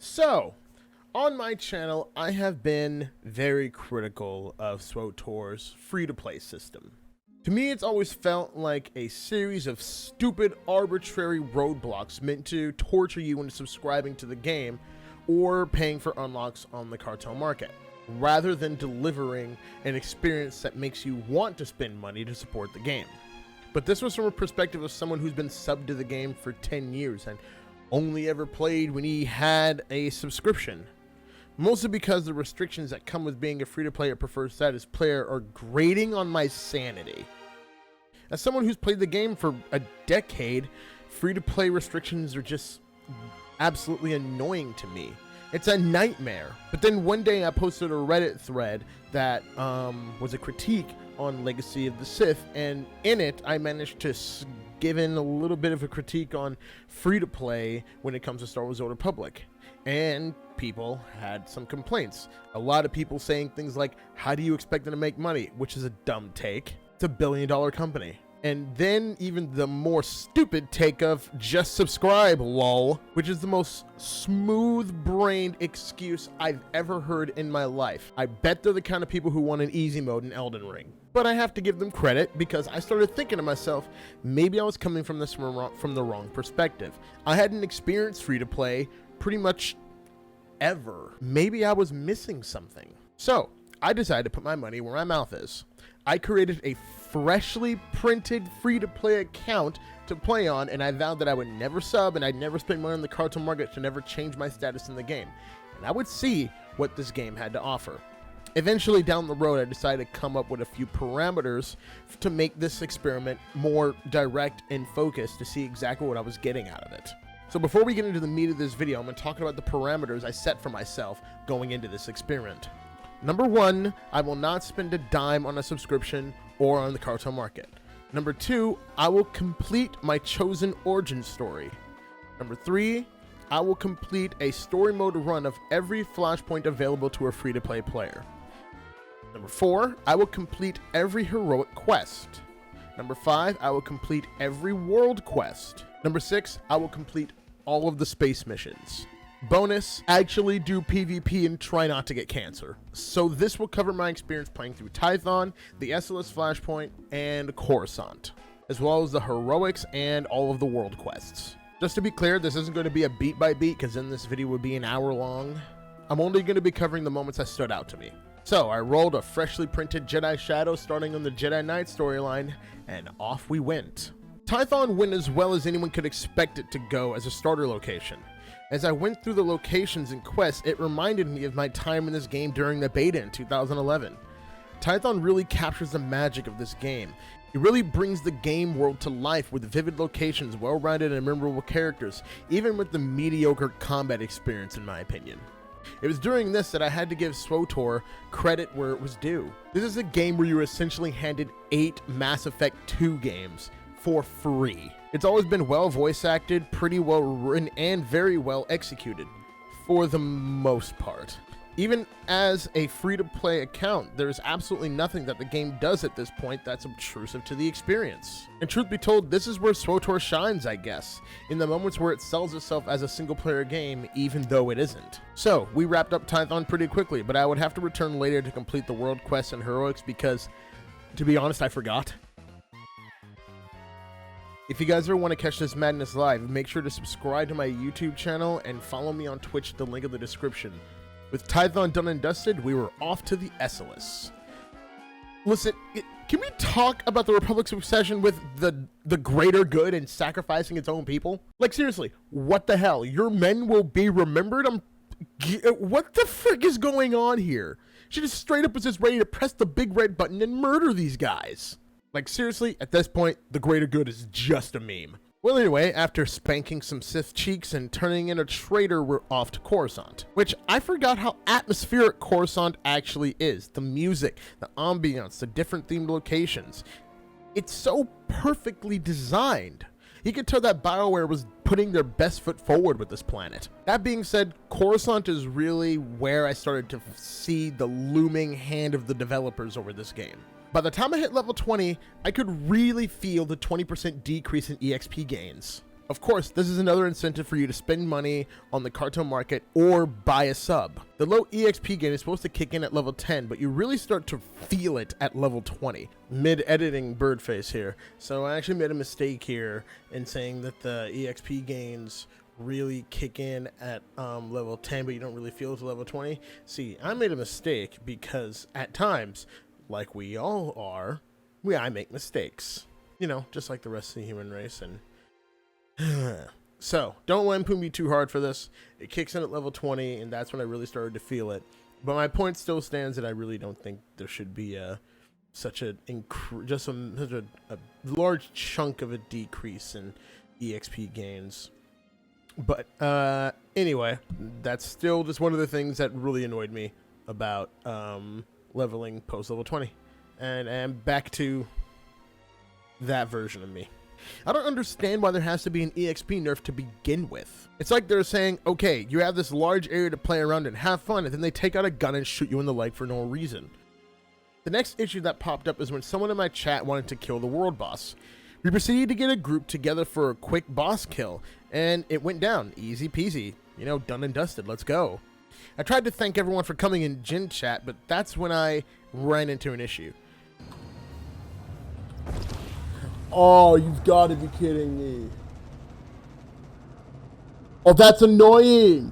So, on my channel, I have been very critical of SWTOR's free-to-play system. To me, it's always felt like a series of stupid, arbitrary roadblocks meant to torture you into subscribing to the game or paying for unlocks on the cartel market, rather than delivering an experience that makes you want to spend money to support the game. But this was from a perspective of someone who's been subbed to the game for 10 years and only ever played when he had a subscription. Mostly because the restrictions that come with being a free-to-play or preferred status player are grating on my sanity. As someone who's played the game for a decade, free-to-play restrictions are just absolutely annoying to me. It's a nightmare. But then one day I posted a Reddit thread that was a critique on Legacy of the Sith, and in it I managed to give in a little bit of a critique on free-to-play when it comes to Star Wars: The Old Republic. And people had some complaints. A lot of people saying things like, how do you expect them to make money? Which is a dumb take. It's a billion-dollar company. And then even the more stupid take of just subscribe, lol, which is the most smooth-brained excuse I've ever heard in my life. I bet they're the kind of people who want an easy mode in Elden Ring. But I have to give them credit because I started thinking to myself, maybe I was coming from this from the wrong perspective. I hadn't experienced free-to-play pretty much ever. Maybe I was missing something. So I decided to put my money where my mouth is. I created a freshly printed free-to-play account to play on, and I vowed that I would never sub and I'd never spend money on the cartel market to never change my status in the game. And I would see what this game had to offer. Eventually down the road, I decided to come up with a few parameters to make this experiment more direct and focused to see exactly what I was getting out of it. So before we get into the meat of this video, I'm going to talk about the parameters I set for myself going into this experiment. Number 1, I will not spend a dime on a subscription or on the cartel market. Number 2, I will complete my chosen origin story. Number 3, I will complete a story mode run of every flashpoint available to a free-to-play player. Number 4, I will complete every heroic quest. Number 5, I will complete every world quest. Number 6, I will complete all of the space missions. Bonus, actually do PvP and try not to get cancer. So this will cover my experience playing through Tython, the SLS Flashpoint, and Coruscant, as well as the heroics and all of the world quests. Just to be clear, this isn't going to be a beat by beat because then this video would be an hour long. I'm only going to be covering the moments that stood out to me. So I rolled a freshly printed Jedi Shadow starting on the Jedi Knight storyline, and off we went. Tython went as well as anyone could expect it to go as a starter location. As I went through the locations and quests, it reminded me of my time in this game during the beta in 2011. Tython really captures the magic of this game. It really brings the game world to life with vivid locations, well-rounded and memorable characters, even with the mediocre combat experience in my opinion. It was during this that I had to give SWTOR credit where it was due. This is a game where you were essentially handed 8 Mass Effect 2 games for free. It's always been well voice acted, pretty well written, and very well executed, for the most part. Even as a free-to-play account, there's absolutely nothing that the game does at this point that's obtrusive to the experience. And truth be told, this is where SWTOR shines, I guess, in the moments where it sells itself as a single-player game, even though it isn't. So, we wrapped up Tython pretty quickly, but I would have to return later to complete the world quests and heroics because, to be honest, I forgot. If you guys ever want to catch this madness live, make sure to subscribe to my YouTube channel and follow me on Twitch, the link in the description. With Tython done and dusted, we were off to the SLS. Listen, can we talk about the Republic's obsession with the greater good and sacrificing its own people? Like seriously, what the hell? Your men will be remembered? What the frick is going on here? She just straight up was just ready to press the big red button and murder these guys. Like seriously, at this point, the greater good is just a meme. Well anyway, after spanking some Sith cheeks and turning in a traitor, we're off to Coruscant. Which, I forgot how atmospheric Coruscant actually is. The music, the ambience, the different themed locations. It's so perfectly designed. You can tell that BioWare was putting their best foot forward with this planet. That being said, Coruscant is really where I started to see the looming hand of the developers over this game. By the time I hit level 20, I could really feel the 20% decrease in EXP gains. Of course, this is another incentive for you to spend money on the cartel market or buy a sub. The low EXP gain is supposed to kick in at level 10, but you really start to feel it at level 20. Mid-editing bird face here. So I actually made a mistake here in saying that the EXP gains really kick in at level 10, but you don't really feel it to level 20. See, I made a mistake because at times, like we all are, I make mistakes. You know, just like the rest of the human race. And so, don't lampoon me too hard for this. It kicks in at level 20, and that's when I really started to feel it. But my point still stands that I really don't think there should be such a large chunk of a decrease in EXP gains. But anyway, that's still just one of the things that really annoyed me about leveling post level 20. And back to that version of me. I don't understand why there has to be an EXP nerf to begin with. It's like they're saying, okay, you have this large area to play around and have fun, and then they take out a gun and shoot you in the leg for no reason. The next issue that popped up is when someone in my chat wanted to kill the world boss. We proceeded to get a group together for a quick boss kill, and it went down. Easy peasy. You know, done and dusted. Let's go. I tried to thank everyone for coming in Gen Chat, but that's when I ran into an issue. Oh, you've got to be kidding me. Oh, that's annoying.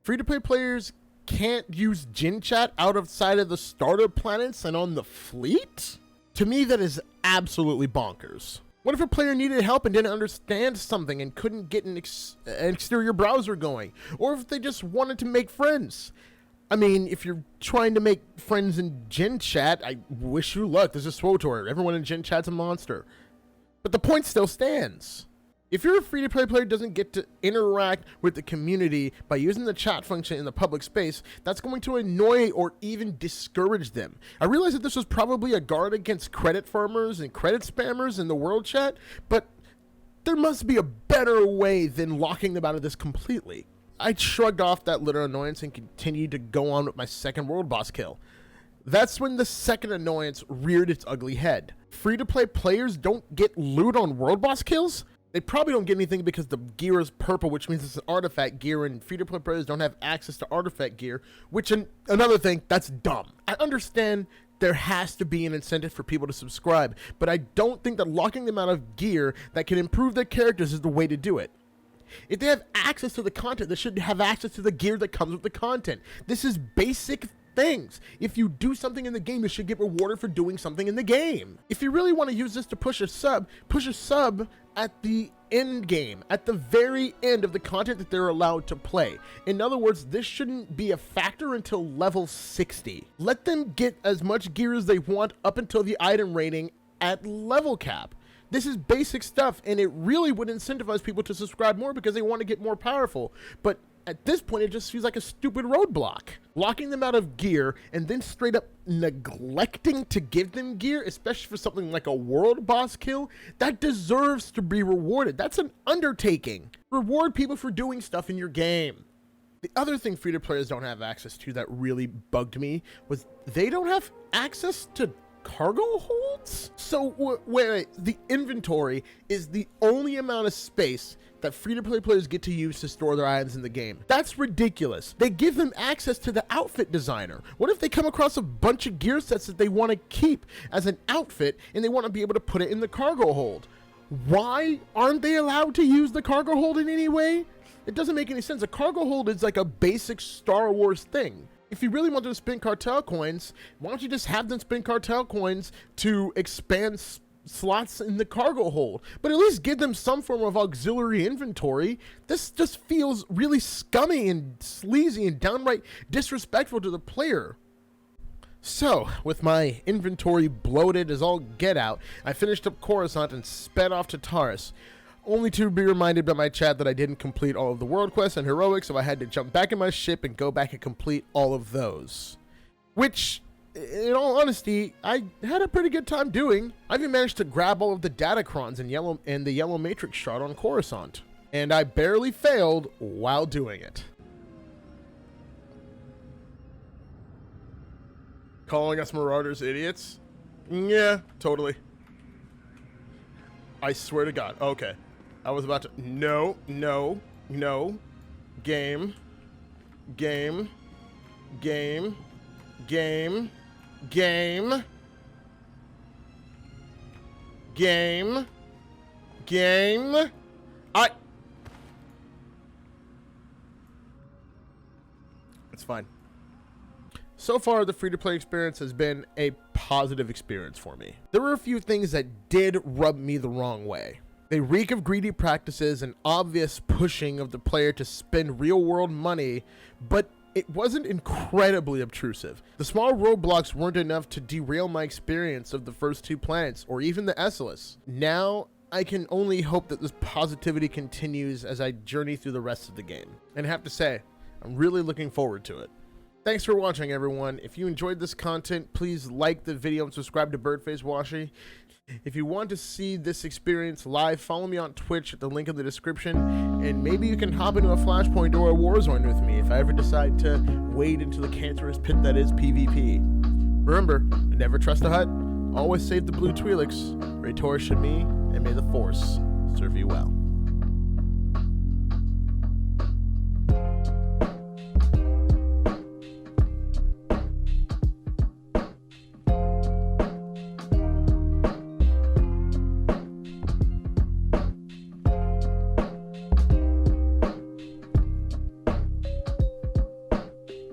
Free-to-play players can't use Gen Chat outside of the starter planets and on the fleet? To me, that is absolutely bonkers. What if a player needed help and didn't understand something and couldn't get an exterior browser going? Or if they just wanted to make friends? I mean, if you're trying to make friends in Gen Chat, I wish you luck. This is SWTOR. Everyone in Gen Chat's a monster. But the point still stands. If you're a free-to-play player who doesn't get to interact with the community by using the chat function in the public space, that's going to annoy or even discourage them. I realize that this was probably a guard against credit farmers and credit spammers in the world chat, but there must be a better way than locking them out of this completely. I shrugged off that little annoyance and continued to go on with my second world boss kill. That's when the second annoyance reared its ugly head. Free-to-play players don't get loot on world boss kills? They probably don't get anything because the gear is purple, which means it's an artifact gear, and free-to-play players don't have access to artifact gear, which, another thing, that's dumb. I understand there has to be an incentive for people to subscribe, but I don't think that locking them out of gear that can improve their characters is the way to do it. If they have access to the content, they should have access to the gear that comes with the content. This is basic things. If you do something in the game, you should get rewarded for doing something in the game. If you really want to use this to push a sub at the end game, at the very end of the content that they're allowed to play. In other words, this shouldn't be a factor until level 60. Let them get as much gear as they want up until the item rating at level cap. This is basic stuff, and it really would incentivize people to subscribe more because they want to get more powerful. But at this point, it just feels like a stupid roadblock. Locking them out of gear and then straight up neglecting to give them gear, especially for something like a world boss kill, that deserves to be rewarded. That's an undertaking. Reward people for doing stuff in your game. The other thing free-to players don't have access to that really bugged me was they don't have access to cargo holds? So wait, the inventory is the only amount of space that free-to-play players get to use to store their items in the game. That's ridiculous. They give them access to the outfit designer. What if they come across a bunch of gear sets that they want to keep as an outfit and they want to be able to put it in the cargo hold? Why aren't they allowed to use the cargo hold in any way? It doesn't make any sense. A cargo hold is like a basic Star Wars thing. If you really want them to spend cartel coins, why don't you just have them spend cartel coins to expand slots in the cargo hold? But at least give them some form of auxiliary inventory. This just feels really scummy and sleazy and downright disrespectful to the player. So, with my inventory bloated as all get out, I finished up Coruscant and sped off to Taurus, only to be reminded by my chat that I didn't complete all of the world quests and heroics, so I had to jump back in my ship and go back and complete all of those. Which, in all honesty, I had a pretty good time doing. I even managed to grab all of the datacrons and the yellow matrix shard on Coruscant. And I barely failed while doing it. Calling us marauders idiots? Yeah, totally. I swear to God. Okay. I was about to... No. Game. It's fine. So far, the free-to-play experience has been a positive experience for me. There were a few things that did rub me the wrong way. They reek of greedy practices and obvious pushing of the player to spend real-world money, but it wasn't incredibly obtrusive. The small roadblocks weren't enough to derail my experience of the first 2 planets, or even the Essalus. Now, I can only hope that this positivity continues as I journey through the rest of the game. And I have to say, I'm really looking forward to it. Thanks for watching, everyone. If you enjoyed this content, please like the video and subscribe to Birdface Washi. If you want to see this experience live, follow me on Twitch at the link in the description, and maybe you can hop into a Flashpoint or a Warzone with me if I ever decide to wade into the cancerous pit that is PvP. Remember, never trust a hut, always save the blue Twi'leks, Swtorista me, and may the Force serve you well.